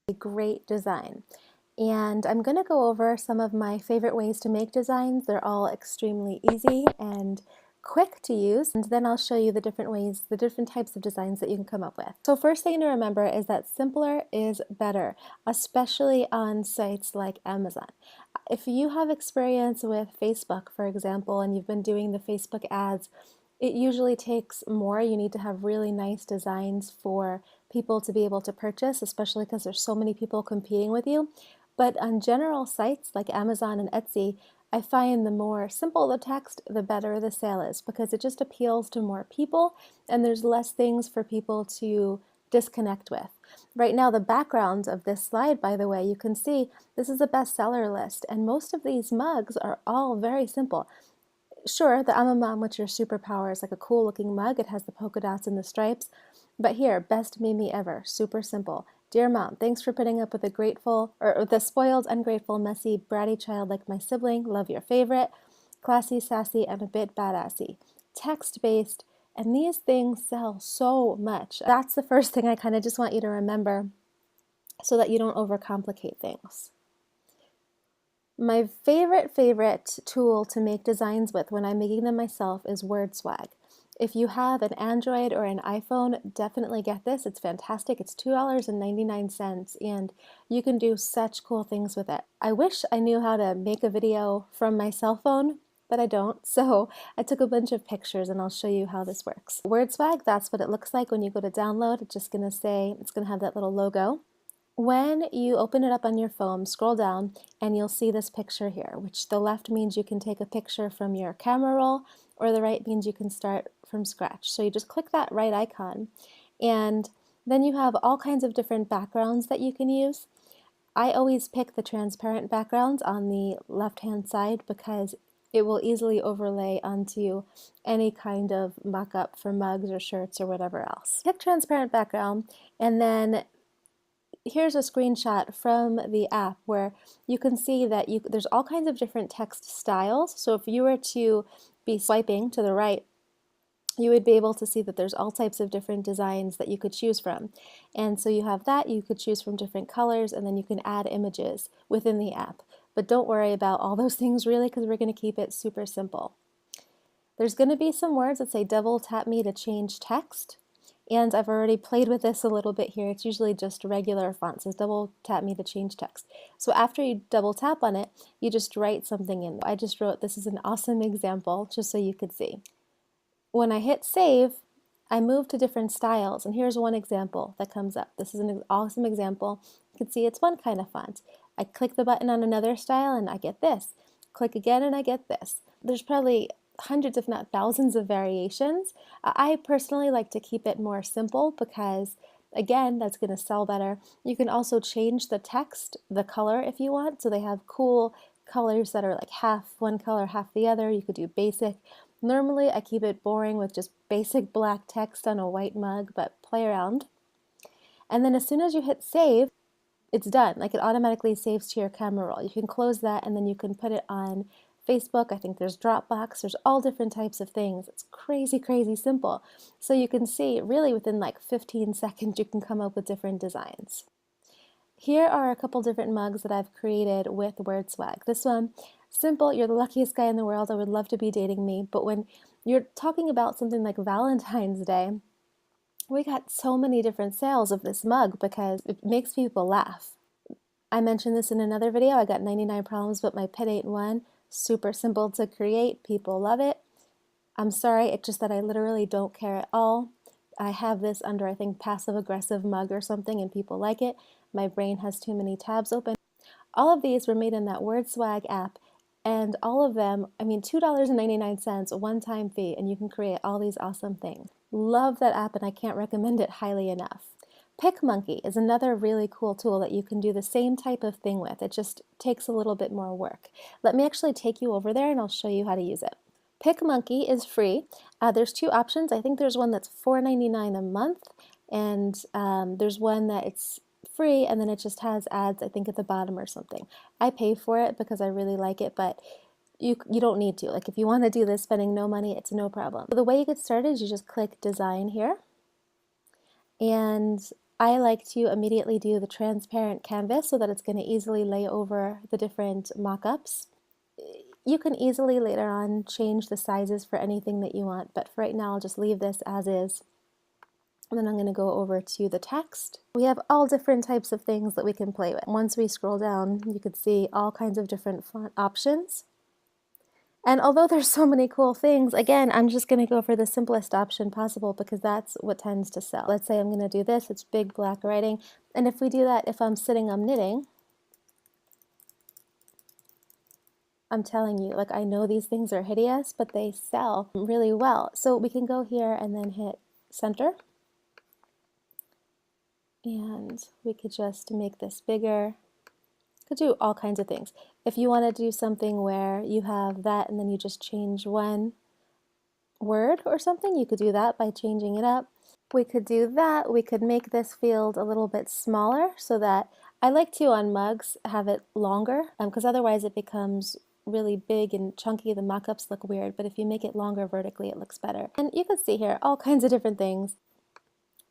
a great design. And I'm going to go over some of my favorite ways to make designs. They're all extremely easy and quick to use, and then I'll show you the different ways, the different types of designs that you can come up with. So first thing to remember is that simpler is better, especially on sites like Amazon. If you have experience with Facebook, for example, and you've been doing the Facebook ads, it usually takes more. You need to have really nice designs for people to be able to purchase, especially because there's so many people competing with you. But on general sites like Amazon and Etsy, I find the more simple the text, the better the sale is, because it just appeals to more people and there's less things for people to disconnect with. Right now, the background of this slide, by the way, you can see this is a bestseller list, and most of these mugs are all very simple. Sure, the I'm a Mom with Your Superpower is like a cool looking mug. It has the polka dots and the stripes. But here, Best Mimi Ever, super simple. Dear Mom, thanks for putting up with the spoiled, ungrateful, messy, bratty child like my sibling. Love your favorite. Classy, sassy, and a bit badassy. Text-based, and these things sell so much. That's the first thing I kind of just want you to remember so that you don't overcomplicate things. My favorite tool to make designs with when I'm making them myself is WordSwag. If you have an Android or an iPhone, definitely get this. It's fantastic. It's $2.99 and you can do such cool things with it. I wish I knew how to make a video from my cell phone, but I don't. So I took a bunch of pictures and I'll show you how this works. WordSwag, that's what it looks like when you go to download. It's just gonna say, it's gonna have that little logo. When you open it up on your phone, scroll down and you'll see this picture here, which the left means you can take a picture from your camera roll, or the right means you can start from scratch. So you just click that right icon, and then you have all kinds of different backgrounds that you can use. I always pick the transparent background on the left-hand side because it will easily overlay onto any kind of mock-up for mugs or shirts or whatever else. Pick transparent background, and then here's a screenshot from the app where you can see that there's all kinds of different text styles. So if you were to be swiping to the right, you would be able to see that there's all types of different designs that you could choose from. And so you have that, you could choose from different colors, and then you can add images within the app. But don't worry about all those things really, because we're going to keep it super simple. There's going to be some words that say double tap me to change text. And I've already played with this a little bit here. It's usually just regular font. It says double tap me to change text. So after you double tap on it, you just write something in. I just wrote, this is an awesome example, just so you could see. When I hit save, I move to different styles, and here's one example that comes up. This is an awesome example. You can see it's one kind of font. I click the button on another style and I get this. Click again and I get this. There's probably hundreds if not thousands of variations. I personally like to keep it more simple because again, that's going to sell better. You can also change the text, the color if you want. So they have cool colors that are like half one color, half the other. You could do basic. Normally I keep it boring with just basic black text on a white mug, but play around. And then as soon as you hit save, it's done. Like it automatically saves to your camera roll. You can close that and then you can put it on Facebook. I think there's Dropbox. There's all different types of things. It's crazy, crazy simple. So you can see really within like 15 seconds you can come up with different designs. Here are a couple different mugs that I've created with WordSwag. This one, simple, you're the luckiest guy in the world. I would love to be dating me. But when you're talking about something like Valentine's Day, we got so many different sales of this mug because it makes people laugh. I mentioned this in another video. I got 99 problems, but my pet ain't one. Super simple to create. People love it. I'm sorry, it's just that I literally don't care at all. I have this under, I think, passive-aggressive mug or something, and people like it. My brain has too many tabs open. All of these were made in that WordSwag app, and all of them, I mean, $2.99, a one-time fee, and you can create all these awesome things. Love that app, and I can't recommend it highly enough. PicMonkey is another really cool tool that you can do the same type of thing with. It just takes a little bit more work. Let me actually take you over there and I'll show you how to use it. PicMonkey is free. There's two options. I think there's one that's $4.99 a month, and there's one that it's free and then it just has ads, I think, at the bottom or something. I pay for it because I really like it, but you don't need to. Like if you want to do this spending no money, it's no problem. So the way you get started is you just click design here. And I like to immediately do the transparent canvas so that it's going to easily lay over the different mock-ups. You can easily later on change the sizes for anything that you want, but for right now I'll just leave this as is. And then I'm going to go over to the text. We have all different types of things that we can play with. Once we scroll down, you can see all kinds of different font options. And although there's so many cool things, again, I'm just going to go for the simplest option possible because that's what tends to sell. Let's say I'm going to do this, it's big black writing. And if we do that, if I'm sitting, I'm knitting, I'm telling you, like, I know these things are hideous, but they sell really well. So we can go here and then hit center. And we could just make this bigger. Could do all kinds of things. If you want to do something where you have that and then you just change one word or something, you could do that by changing it up. We could do that. We could make this field a little bit smaller so that I like to on mugs have it longer because otherwise it becomes really big and chunky. The mock-ups look weird, but if you make it longer vertically, it looks better. And you can see here all kinds of different things.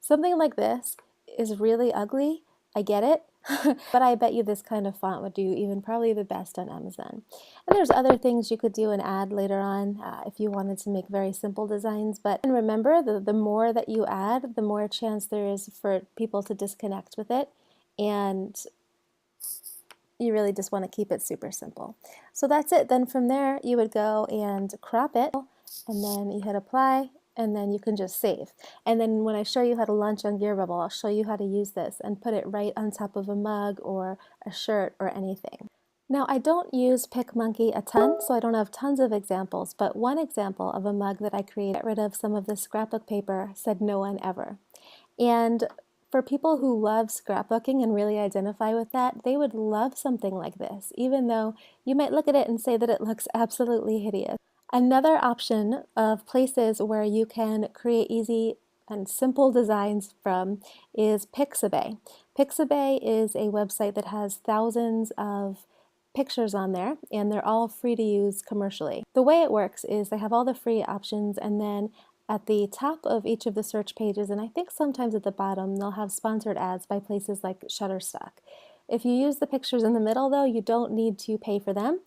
Something like this is really ugly. I get it. But I bet you this kind of font would do even probably the best on Amazon. And there's other things you could do and add later on if you wanted to make very simple designs. But and remember, the more that you add, the more chance there is for people to disconnect with it. And you really just want to keep it super simple. So that's it. Then from there, you would go and crop it, and then you hit apply, and then you can just save. And then when I show you how to launch on Gearbubble, I'll show you how to use this and put it right on top of a mug or a shirt or anything. Now, I don't use PicMonkey a ton, so I don't have tons of examples, but one example of a mug that I created, get rid of some of the scrapbook paper, said no one ever. And for people who love scrapbooking and really identify with that, they would love something like this, even though you might look at it and say that it looks absolutely hideous. Another option of places where you can create easy and simple designs from is Pixabay. Pixabay is a website that has thousands of pictures on there, and they're all free to use commercially. The way it works is they have all the free options, and then at the top of each of the search pages, and I think sometimes at the bottom, they'll have sponsored ads by places like Shutterstock. If you use the pictures in the middle, though, you don't need to pay for them,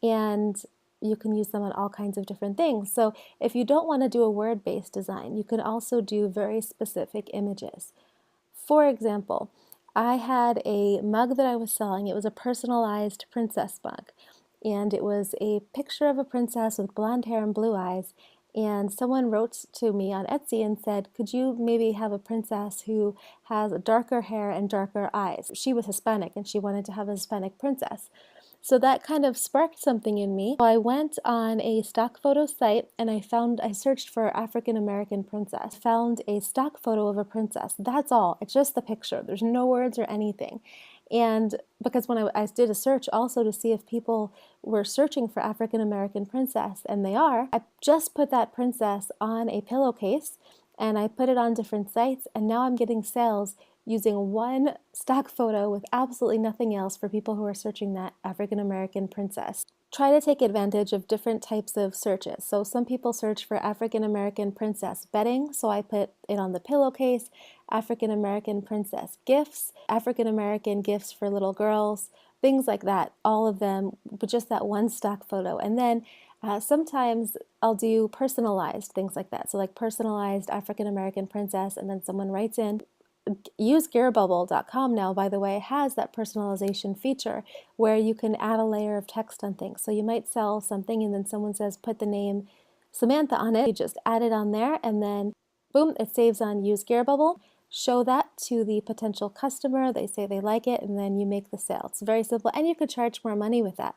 and you can use them on all kinds of different things. So if you don't want to do a word-based design, you can also do very specific images. For example, I had a mug that I was selling. It was a personalized princess mug, and it was a picture of a princess with blonde hair and blue eyes. And someone wrote to me on Etsy and said, could you maybe have a princess who has darker hair and darker eyes? She was Hispanic and she wanted to have a Hispanic princess. So that kind of sparked something in me. So I went on a stock photo site and I searched for African American princess. Found a stock photo of a princess. That's all. It's just the picture. There's no words or anything. And because when I did a search also to see if people were searching for African American princess, and they are, I just put that princess on a pillowcase and I put it on different sites, and now I'm getting sales using one stock photo with absolutely nothing else for people who are searching that African American princess. Try to take advantage of different types of searches. So some people search for African American princess bedding, so I put it on the pillowcase, African American princess gifts, African American gifts for little girls, things like that, all of them with just that one stock photo. And then sometimes I'll do personalized things like that. So like personalized African American princess, and then someone writes in. UseGearbubble.com now, by the way, has that personalization feature where you can add a layer of text on things. So you might sell something and then someone says put the name Samantha on it. You just add it on there and then boom, it saves on UseGearbubble. Show that to the potential customer. They say they like it and then you make the sale. It's very simple and you could charge more money with that.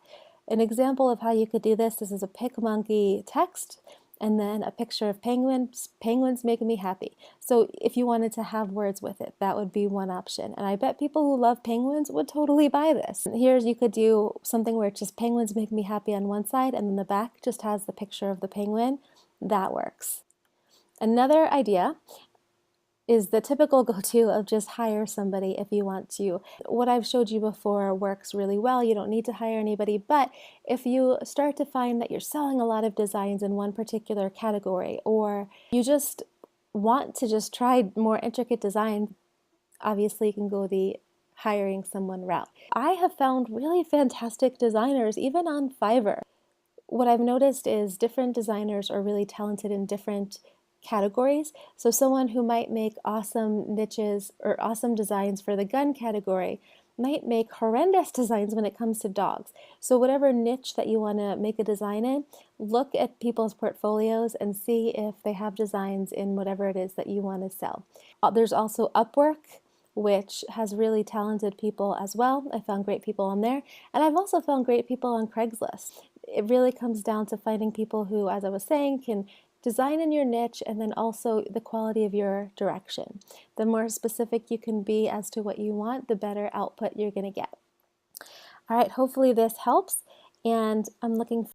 An example of how you could do this is a PicMonkey text and then a picture of penguins. Penguins making me happy. So if you wanted to have words with it, that would be one option. And I bet people who love penguins would totally buy this. Here's, you could do something where it's just penguins make me happy on one side and then the back just has the picture of the penguin. That works. Another idea is the typical go-to of just hire somebody if you want to. What I've showed you before works really well. You don't need to hire anybody, but if you start to find that you're selling a lot of designs in one particular category, or you just want to just try more intricate design, obviously you can go the hiring someone route. I have found really fantastic designers even on Fiverr. What I've noticed is different designers are really talented in different categories. So someone who might make awesome niches or awesome designs for the gun category might make horrendous designs when it comes to dogs. So whatever niche that you want to make a design in, look at people's portfolios and see if they have designs in whatever it is that you want to sell. There's also Upwork, which has really talented people as well. I found great people on there, and I've also found great people on Craigslist. It really comes down to finding people who, as I was saying, can design in your niche and then also the quality of your direction. The more specific you can be as to what you want, the better output you're going to get. All right, hopefully this helps, and I'm looking